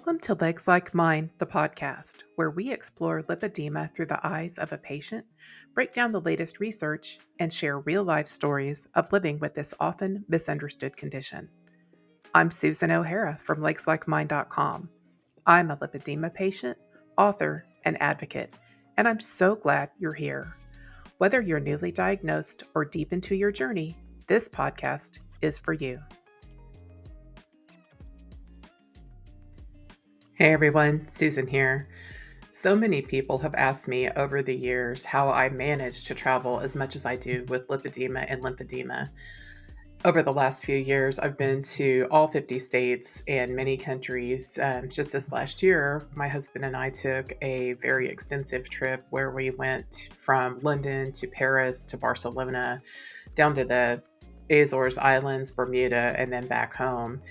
Welcome to Legs Like Mine, the podcast, where we explore lipedema through the eyes of a patient, break down the latest research, and share real life stories of living with this often misunderstood condition. I'm Susan O'Hara from LegsLikeMine.com. I'm a lipedema patient, author, and advocate, and I'm so glad you're here. Whether you're newly diagnosed or deep into your journey, this podcast is for you. Hey everyone, Susan here. So many people have asked me over the years how I manage to travel as much as I do with lipedema and lymphedema. Over the last few years, I've been to all 50 states and many countries. Just this last year, my husband and I took a very extensive trip where we went from London to Paris to Barcelona, down to the Azores Islands, Bermuda, and then back home.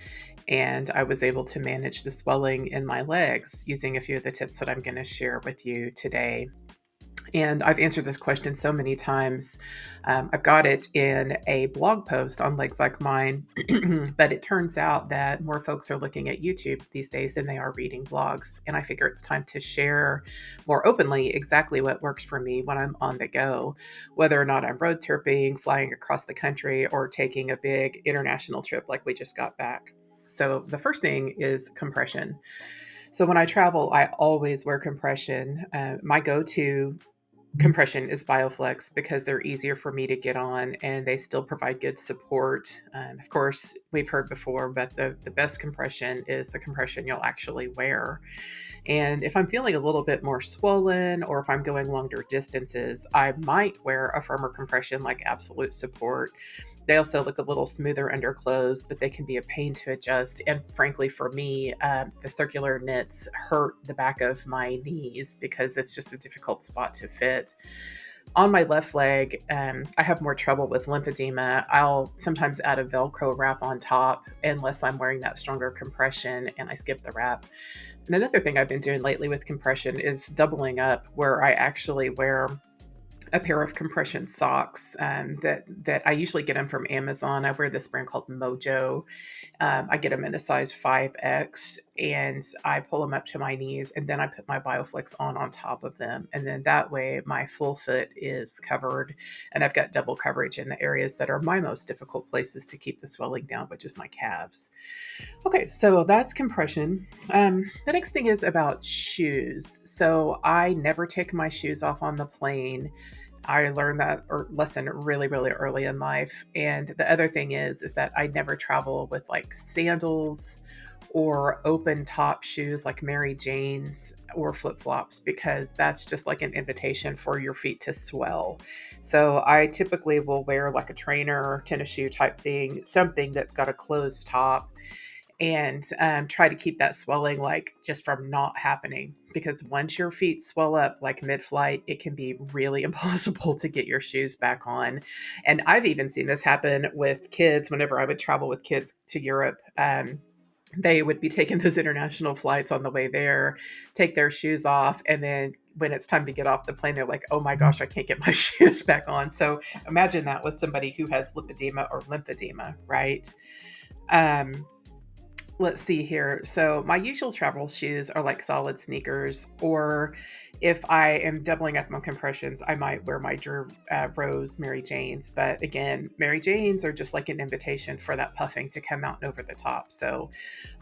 And I was able to manage the swelling in my legs using a few of the tips that I'm going to share with you today. And I've answered this question so many times. I've got it in a blog post on Legs Like Mine, but it turns out that more folks are looking at YouTube these days than they are reading blogs. And I figure it's time to share more openly exactly what works for me when I'm on the go, whether or not I'm road tripping, flying across the country, or taking a big international trip like we just got back. So the first thing is compression. So when I travel, I always wear compression. My go-to compression is BioFlex because they're easier for me to get on and they still provide good support. Of course, we've heard before, but the best compression is the compression you'll actually wear. And if I'm feeling a little bit more swollen or if I'm going longer distances, I might wear a firmer compression like Absolute Support. They also look a little smoother under clothes, but they can be a pain to adjust. And frankly, for me, the circular knits hurt the back of my knees because it's just a difficult spot to fit. On my left leg, I have more trouble with lymphedema. I'll sometimes add a Velcro wrap on top unless I'm wearing that stronger compression and I skip the wrap. And another thing I've been doing lately with compression is doubling up, where I actually wear a pair of compression socks that I usually get them from Amazon. I wear this brand called Mojo. I get them in a size 5X and I pull them up to my knees and then I put my BioFlex on top of them. And then that way my full foot is covered and I've got double coverage in the areas that are my most difficult places to keep the swelling down, which is my calves. Okay, so that's compression. The next thing is about shoes. So I never take my shoes off on the plane. I learned that lesson really, really early in life. And the other thing is that I never travel with like sandals or open top shoes like Mary Jane's or flip flops because that's just like an invitation for your feet to swell. So I typically will wear like a trainer, tennis shoe type thing, something that's got a closed top and try to keep that swelling like just from not happening because once your feet swell up like mid-flight, it can be really impossible to get your shoes back on. And I've even seen this happen with kids whenever I would travel with kids to Europe. They would be taking those international flights on the way there, take their shoes off, and then when it's time to get off the plane, they're like, oh my gosh, I can't get my shoes back on. So imagine that with somebody who has lipedema or lymphedema, right? Let's see here. So my usual travel shoes are like solid sneakers, or if I am doubling up on compressions, I might wear my Drew Rose Mary Janes. But again, Mary Janes are just like an invitation for that puffing to come out and over the top. So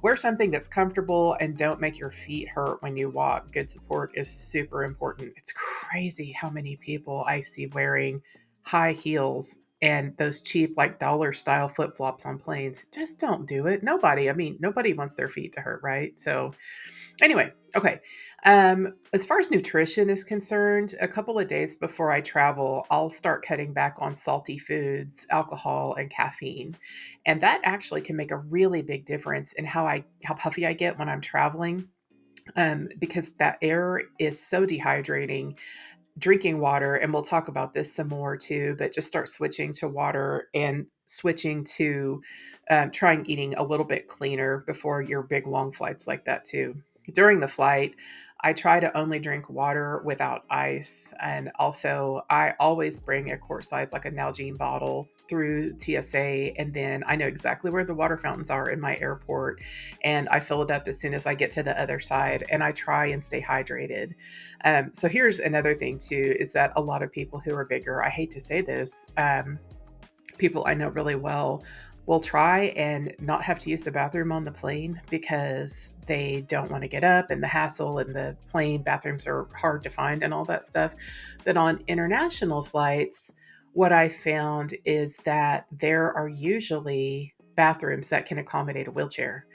wear something that's comfortable and don't make your feet hurt when you walk. Good support is super important. It's crazy how many people I see wearing high heels and those cheap like dollar style flip-flops on planes. Just don't do it. Nobody wants their feet to hurt, right? So anyway, okay. As far as nutrition is concerned, a couple of days before I travel, I'll start cutting back on salty foods, alcohol, and caffeine. And that actually can make a really big difference in how puffy I get when I'm traveling. Because that air is so dehydrating. Drinking water, and we'll talk about this some more too, but just start switching to water and switching to trying eating a little bit cleaner before your big long flights like that too. During the flight, I try to only drink water without ice. And also, I always bring a quart size, like a Nalgene bottle through TSA, and then I know exactly where the water fountains are in my airport, and I fill it up as soon as I get to the other side, and I try and stay hydrated. So here's another thing too, is that a lot of people who are bigger, I hate to say this, people I know really well will try and not have to use the bathroom on the plane because they don't want to get up, and the hassle, and the plane bathrooms are hard to find and all that stuff. But on international flights, what I found is that there are usually bathrooms that can accommodate a wheelchair.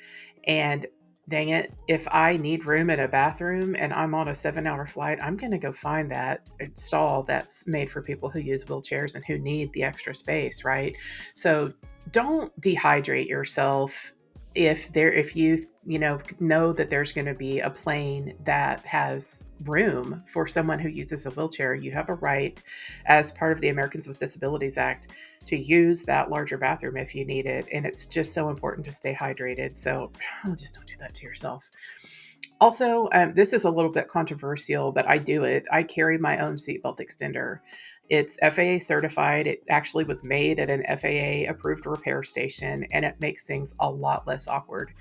And dang it, if I need room in a bathroom and I'm on a 7-hour flight, I'm going to go find that stall that's made for people who use wheelchairs and who need the extra space, right? So don't dehydrate yourself if you know that there's going to be a plane that has room for someone who uses a wheelchair. You have a right, as part of the Americans with Disabilities Act, to use that larger bathroom if you need it. And it's just so important to stay hydrated. So just don't do that to yourself. Also, this is a little bit controversial, but I do it. I carry my own seatbelt extender. It's FAA certified. It actually was made at an FAA approved repair station, and it makes things a lot less awkward.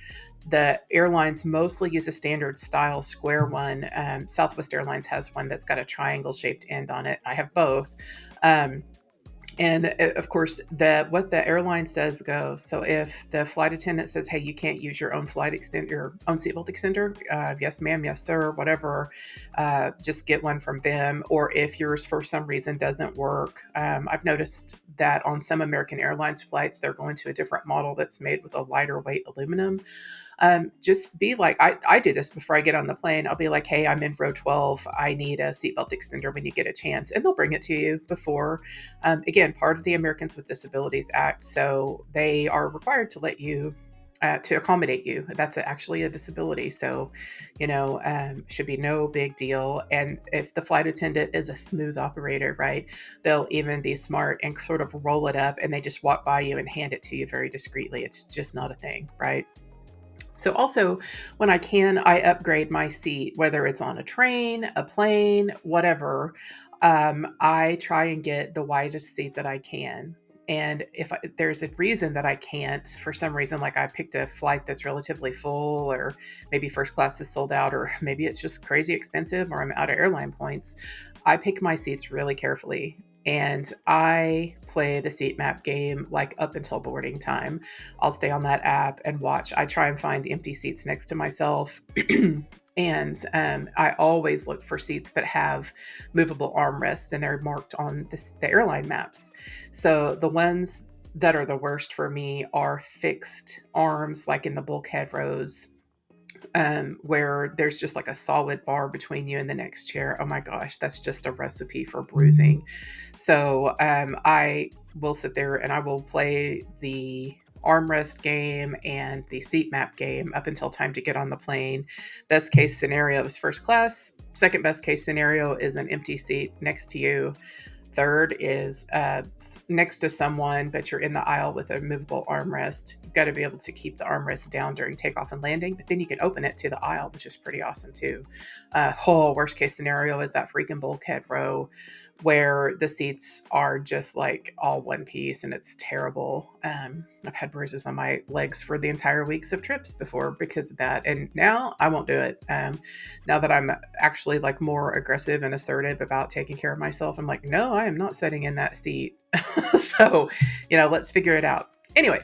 The airlines mostly use a standard style square one. Southwest Airlines has one that's got a triangle shaped end on it. I have both. Um, and of course, what the airline says goes. So if the flight attendant says, "Hey, you can't use your own your own seatbelt extender," yes, ma'am, yes, sir, whatever, just get one from them. Or if yours for some reason doesn't work, I've noticed that on some American Airlines flights, they're going to a different model that's made with a lighter weight aluminum. Just be like, I do this before I get on the plane. I'll be like, "Hey, I'm in row 12. I need a seatbelt extender when you get a chance." And they'll bring it to you before. Again, part of the Americans with Disabilities Act. So they are required to let you, to accommodate you. That's actually a disability. So, should be no big deal. And if the flight attendant is a smooth operator, right, they'll even be smart and sort of roll it up, and they just walk by you and hand it to you very discreetly. It's just not a thing, right? So also, when I can, I upgrade my seat, whether it's on a train, a plane, whatever. I try and get the widest seat that I can. And if there's a reason that I can't, for some reason, like I picked a flight that's relatively full, or maybe first class is sold out, or maybe it's just crazy expensive, or I'm out of airline points, I pick my seats really carefully. And I play the seat map game like up until boarding time. I'll stay on that app and watch. I try and find empty seats next to myself. And I always look for seats that have movable armrests, and they're marked on the airline maps. So the ones that are the worst for me are fixed arms, like in the bulkhead rows, where there's just like a solid bar between you and the next chair. Oh my gosh, that's just a recipe for bruising. So I will sit there and I will play the armrest game and the seat map game up until time to get on the plane. Best case scenario is first class. Second best case scenario is an empty seat next to you. Third is next to someone, but you're in the aisle with a movable armrest. You've got to be able to keep the armrest down during takeoff and landing, but then you can open it to the aisle, which is pretty awesome too. Worst case scenario is that freaking bulkhead row where the seats are just like all one piece, and it's terrible. I've had bruises on my legs for the entire weeks of trips before because of that, and now I won't do it. Now that I'm actually like more aggressive and assertive about taking care of myself, I'm like, no, I am not sitting in that seat. So, let's figure it out. Anyway,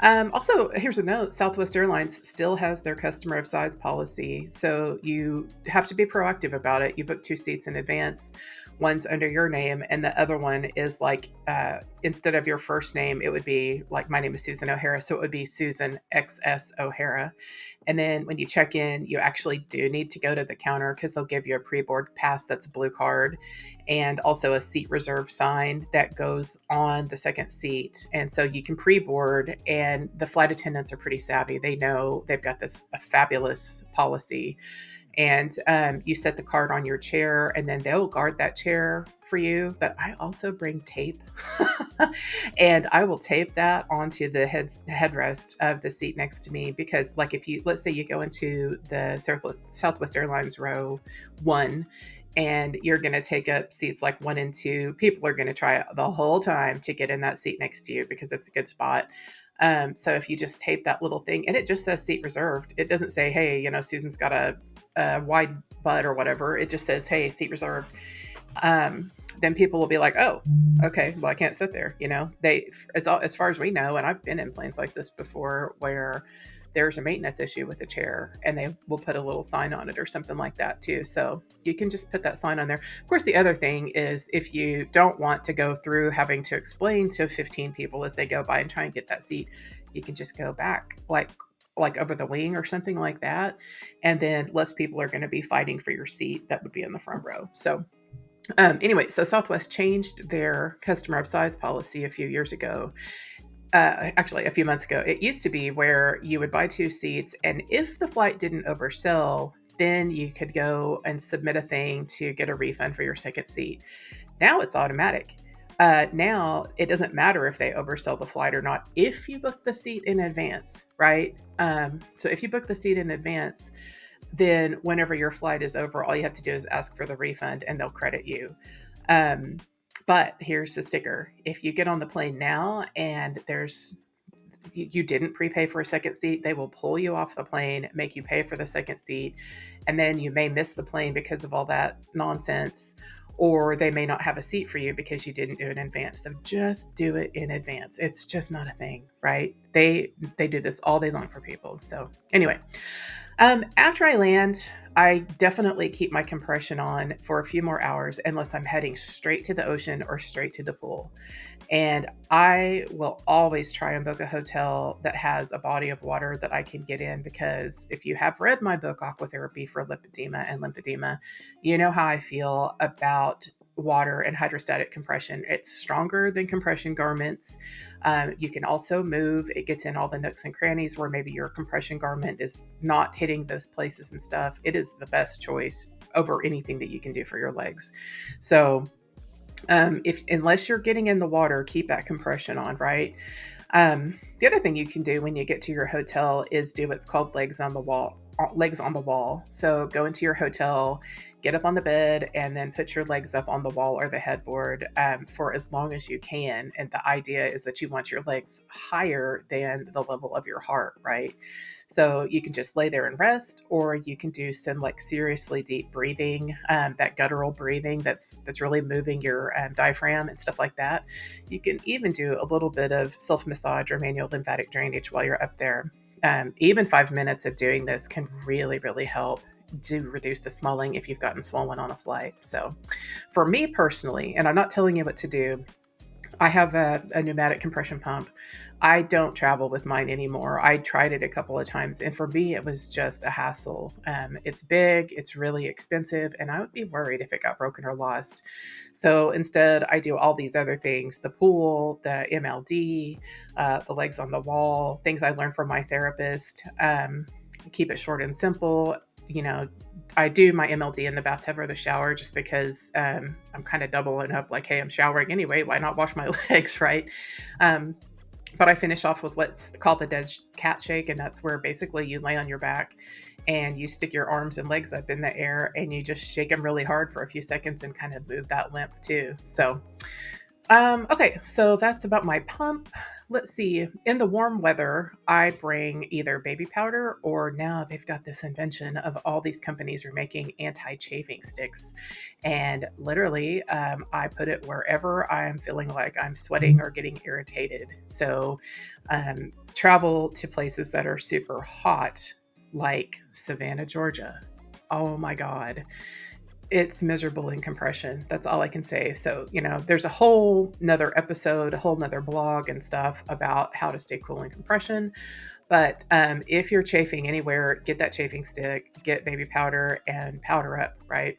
also, here's a note. Southwest Airlines still has their customer of size policy. So you have to be proactive about it. You book 2 seats in advance. One's under your name, and the other one is like, instead of your first name, it would be like, my name is Susan O'Hara. So it would be Susan XS O'Hara. And then when you check in, you actually do need to go to the counter because they'll give you a pre-board pass that's a blue card, and also a seat reserve sign that goes on the second seat. And so you can pre-board, and the flight attendants are pretty savvy. They know they've got a fabulous policy. And you set the card on your chair, and then they'll guard that chair for you. But I also bring tape, and I will tape that onto the headrest of the seat next to me. Because, like, let's say you go into the Southwest Airlines row 1, and you're going to take up seats like 1 and 2. People are going to try the whole time to get in that seat next to you because it's a good spot. So if you just tape that little thing, and it just says seat reserved, it doesn't say, hey, Susan's got a wide butt or whatever. It just says, hey, seat reserved. Then people will be like, oh, okay, well, I can't sit there. As far as we know, and I've been in planes like this before where there's a maintenance issue with the chair and they will put a little sign on it or something like that too. So you can just put that sign on there. Of course, the other thing is if you don't want to go through having to explain to 15 people as they go by and try and get that seat, you can just go back like over the wing or something like that. And then less people are going to be fighting for your seat that would be in the front row. So anyway, so Southwest changed their customer of size policy a few years ago. Actually, a few months ago. It used to be where you would buy 2 seats, and if the flight didn't oversell, then you could go and submit a thing to get a refund for your second seat. Now it's automatic. Now it doesn't matter if they oversell the flight or not if you book the seat in advance, right? So if you book the seat in advance, then whenever your flight is over, all you have to do is ask for the refund and they'll credit you. Um, but here's the sticker. If you get on the plane now and you didn't prepay for a second seat, they will pull you off the plane, make you pay for the second seat, and then you may miss the plane because of all that nonsense, or they may not have a seat for you because you didn't do it in advance. So just do it in advance. It's just not a thing, right? They do this all day long for people. So anyway, after I land, I definitely keep my compression on for a few more hours unless I'm heading straight to the ocean or straight to the pool. And I will always try and book a hotel that has a body of water that I can get in, because if you have read my book, Aquatherapy for Lipedema and Lymphedema, you know how I feel about water and hydrostatic compression. It's stronger than compression garments. You can also move. It gets in all the nooks and crannies where maybe your compression garment is not hitting those places and stuff. It is the best choice over anything that you can do for your legs. So if unless you're getting in the water, keep that compression on, right? The other thing you can do when you get to your hotel is do what's called legs on the wall. Legs on the wall. So go into your hotel, get up on the bed, and then put your legs up on the wall or the headboard for as long as you can. And the idea is that you want your legs higher than the level of your heart, right? So you can just lay there and rest, or you can do some like seriously deep breathing, that guttural breathing that's really moving your diaphragm and stuff like that. You can even do a little bit of self massage or manual lymphatic drainage while you're up there. Even 5 minutes of doing this can really, really help to reduce the swelling if you've gotten swollen on a flight. So, for me personally, and I'm not telling you what to do, I have a pneumatic compression pump. I don't travel with mine anymore. I tried it a couple of times, and for me, it was just a hassle. It's big, it's really expensive, and I would be worried if it got broken or lost. So instead, I do all these other things: the pool, the MLD, the legs on the wall, things I learned from my therapist. Keep it short and simple. You know, I do my MLD in the bathtub or the shower just because I'm kind of doubling up like, hey, I'm showering anyway. Why not wash my legs, right? Um, but I finish off with what's called the dead cat shake. And that's where basically you lay on your back and you stick your arms and legs up in the air and you just shake them really hard for a few seconds and kind of move that lymph too. So okay, so that's about my pump. Let's see. In the warm weather, I bring either baby powder, or now they've got this invention of all these companies are making anti-chafing sticks. And literally, I put it wherever I'm feeling like I'm sweating or getting irritated. So travel to places that are super hot, like Savannah, Georgia. Oh my God, it's miserable in compression. That's all I can say. So, there's a whole nother episode, a whole nother blog and stuff about how to stay cool in compression. But if you're chafing anywhere, get that chafing stick, get baby powder, and powder up, right?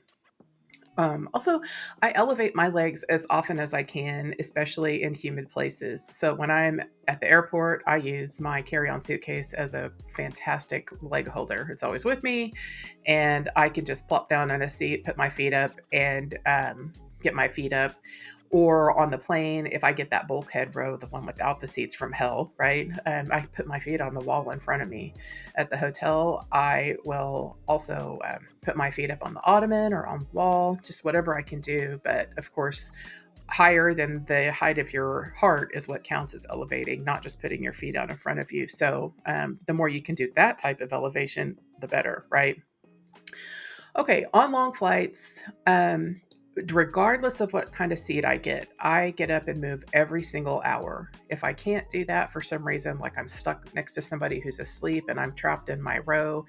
Also, I elevate my legs as often as I can, especially in humid places. So when I'm at the airport, I use my carry-on suitcase as a fantastic leg holder. It's always with me, and I can just plop down on a seat, put my feet up, and get my feet up. Or on the plane, if I get that bulkhead row, the one without the seats from hell, right? I put my feet on the wall in front of me. At the hotel, I will also put my feet up on the ottoman or on the wall, just whatever I can do. But of course, higher than the height of your heart is what counts as elevating, not just putting your feet out in front of you. So the more you can do that type of elevation, the better, right? Okay, on long flights, regardless of what kind of seat I get up and move every single hour. If I can't do that for some reason, like I'm stuck next to somebody who's asleep and I'm trapped in my row,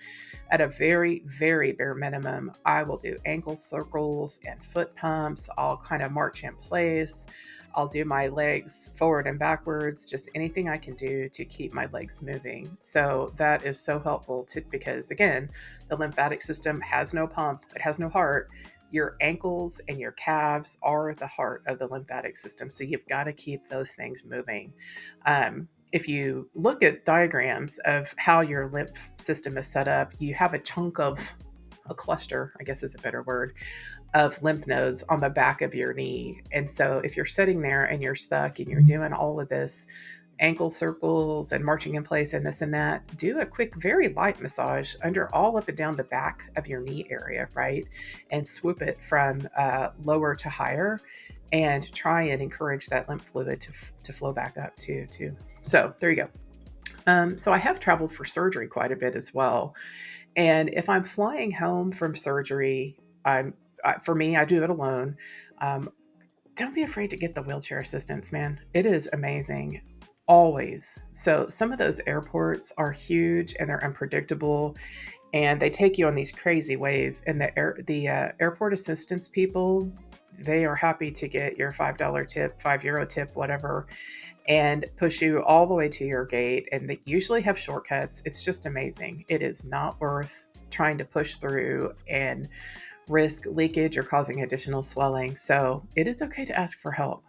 at a very, very bare minimum, I will do ankle circles and foot pumps. I'll kind of march in place. I'll do my legs forward and backwards, just anything I can do to keep my legs moving. So that is so helpful because again, the lymphatic system has no pump, it has no heart. Your ankles and your calves are the heart of the lymphatic system. So you've got to keep those things moving. If you look at diagrams of how your lymph system is set up, you have a cluster, I guess is a better word, of lymph nodes on the back of your knee. And so if you're sitting there and you're stuck and you're doing all of this ankle circles and marching in place and this and that, do a quick, very light massage under all up and down the back of your knee area, right? And swoop it from lower to higher and try and encourage that lymph fluid to flow back up too. So there you go. So I have traveled for surgery quite a bit as well. And if I'm flying home from surgery, for me, I do it alone. Um, don't be afraid to get the wheelchair assistance, man. It is amazing. Always. So some of those airports are huge and they're unpredictable and they take you on these crazy ways. And the airport assistance people, they are happy to get your $5 tip, €5 tip, whatever, and push you all the way to your gate. And they usually have shortcuts. It's just amazing. It is not worth trying to push through and risk leakage or causing additional swelling. So it is okay to ask for help.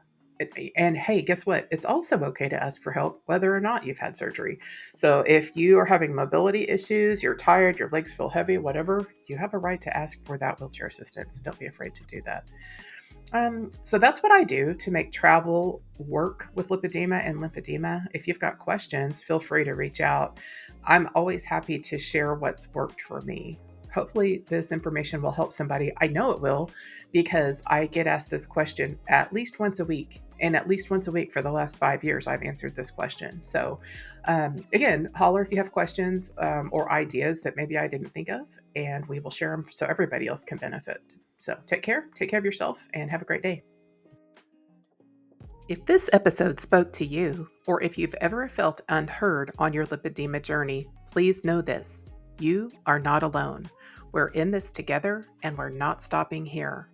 And hey, guess what? It's also okay to ask for help whether or not you've had surgery. So if you are having mobility issues, you're tired, your legs feel heavy, whatever, you have a right to ask for that wheelchair assistance. Don't be afraid to do that. So that's what I do to make travel work with lipedema and lymphedema. If you've got questions, feel free to reach out. I'm always happy to share what's worked for me. Hopefully, this information will help somebody. I know it will because I get asked this question at least once a week. And at least once a week for the last 5 years, I've answered this question. So, again, holler if you have questions or ideas that maybe I didn't think of, and we will share them so everybody else can benefit. So, take care of yourself, and have a great day. If this episode spoke to you, or if you've ever felt unheard on your lipedema journey, please know this: you are not alone. We're in this together, and we're not stopping here.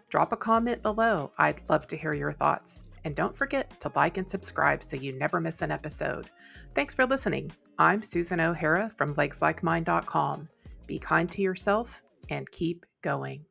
Drop a comment below. I'd love to hear your thoughts. And don't forget to like and subscribe so you never miss an episode. Thanks for listening. I'm Susan O'Hara from LegsLikeMine.com. Be kind to yourself and keep going.